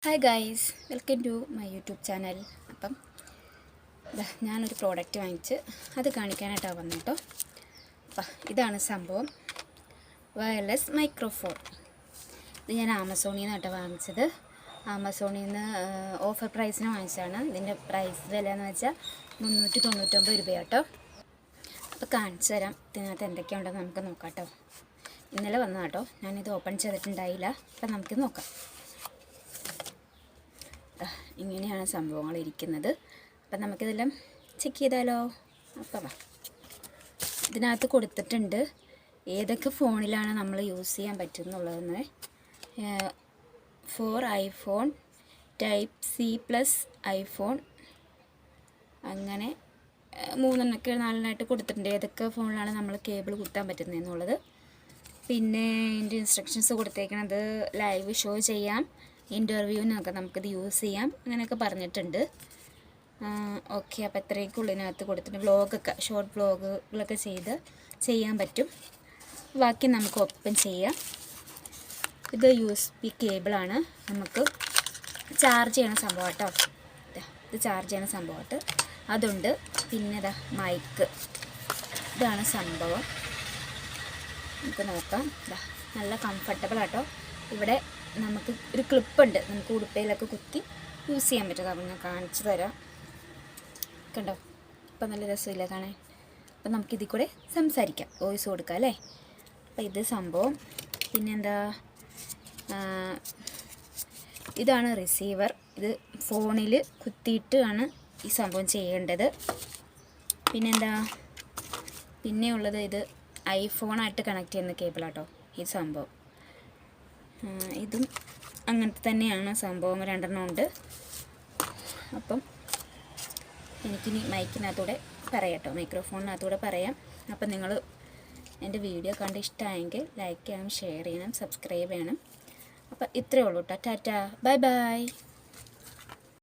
Hi guys, welcome to my YouTube channel. അപ്പം ഞാനൊരു product വാങ്ങിച്ച് അത് കാണിക്കാനായിട്ടാണ് വന്നത് കേട്ടോ. അപ്പം ഇതാണ് സംഭവം, വയർലെസ് മൈക്രോഫോൺ. ഇത് ഞാൻ ആമസോണിൽ നിന്നാട്ടോ വാങ്ങിച്ചത്. ആമസോണിൽ നിന്ന് ഓഫർ പ്രൈസിന് വാങ്ങിച്ചതാണ്. ഇതിൻ്റെ പ്രൈസ് വില എന്ന് വെച്ചാൽ 399 രൂപ കേട്ടോ. അപ്പോൾ കാണിച്ചു തരാം ഇതിനകത്ത് എന്തൊക്കെയുണ്ടെന്ന് നമുക്ക് നോക്കാം കേട്ടോ. ഇന്നലെ വന്നതാണ് കേട്ടോ, ഞാനിത് ഓപ്പൺ ചെയ്തിട്ടുണ്ടായില്ല. അപ്പം നമുക്കിത് നോക്കാം. ഇങ്ങനെയാണ് സംഭവങ്ങൾ ഇരിക്കുന്നത്. അപ്പം നമുക്കിതെല്ലാം ചെക്ക് ചെയ്താലോ. അപ്പം ഇതിനകത്ത് കൊടുത്തിട്ടുണ്ട് ഏതൊക്കെ ഫോണിലാണ് നമ്മൾ യൂസ് ചെയ്യാൻ പറ്റുന്നുള്ളതെന്ന്. 4 iPhone, Type-C പ്ലസ് iPhone, അങ്ങനെ 4 കൊടുത്തിട്ടുണ്ട്. ഏതൊക്കെ ഫോണിലാണ് നമ്മൾ കേബിൾ കുത്താൻ പറ്റുന്നതെന്നുള്ളത്. പിന്നെ ഇതിൻ്റെ ഇൻസ്ട്രക്ഷൻസ് കൊടുത്തേക്കുന്നത് ലൈവ് ഷോ ചെയ്യാം, ഇൻ്റർവ്യൂവിനൊക്കെ നമുക്കിത് യൂസ് ചെയ്യാം, അങ്ങനെയൊക്കെ പറഞ്ഞിട്ടുണ്ട്. ഓക്കെ, അപ്പോൾ ഇത്രയൊക്കെ ഉള്ളിനകത്ത് കൊടുത്തിട്ട് വ്ളോഗൊക്കെ ഷോർട്ട് വ്ളോഗുകളൊക്കെ ചെയ്യാൻ പറ്റും. ബാക്കി നമുക്ക് ഓപ്പൺ ചെയ്യാം. ഇത് USB കേബിളാണ്, നമുക്ക് ചാർജ് ചെയ്യണ സംഭവം കേട്ടോ. ഇത് ചാർജ് ചെയ്യണ സംഭവമായിട്ട് അതുണ്ട്. പിന്നെ മൈക്ക്, ഇതാണ് സംഭവം. നമുക്ക് നോക്കാം. നല്ല കംഫർട്ടബിൾ ആട്ടോ. ഇവിടെ നമുക്ക് ഒരു ക്ലിപ്പുണ്ട്, നമുക്ക് ഉടുപ്പയിലൊക്കെ കുത്തി യൂസ് ചെയ്യാൻ പറ്റും. അപ്പോൾ ഞാൻ കാണിച്ചു തരാം. കണ്ടോ, ഇപ്പം നല്ല രസമില്ല കാണാൻ. അപ്പം നമുക്കിതിൽ കൂടെ സംസാരിക്കാം, വോയിസ് കൊടുക്കാം അല്ലേ. അപ്പം ഇത് സംഭവം. പിന്നെന്താ, ഇതാണ് റിസീവർ. ഇത് ഫോണിൽ കുത്തിയിട്ടാണ് ഈ സംഭവം ചെയ്യേണ്ടത്. പിന്നെന്താ, പിന്നെയുള്ളത് ഇത് ഐഫോണായിട്ട് കണക്ട് ചെയ്യുന്ന കേബിളാട്ടോ ഈ സംഭവം. ഇതും അങ്ങനത്തെ തന്നെയാണ് സംഭവം, 2 ഉണ്ട്. അപ്പം എനിക്കിനി മൈക്കിനകത്തൂടെ പറയാം കേട്ടോ, മൈക്രോഫോണിനകത്തൂടെ പറയാം. അപ്പം നിങ്ങൾ എൻ്റെ വീഡിയോ കണ്ട് ഇഷ്ടമായെങ്കിൽ ലൈക്ക് ചെയ്യണം, ഷെയർ ചെയ്യണം, സബ്സ്ക്രൈബ് ചെയ്യണം. അപ്പം ഇത്രയേ ഉള്ളൂ കേട്ടോ. Tata, bye bye.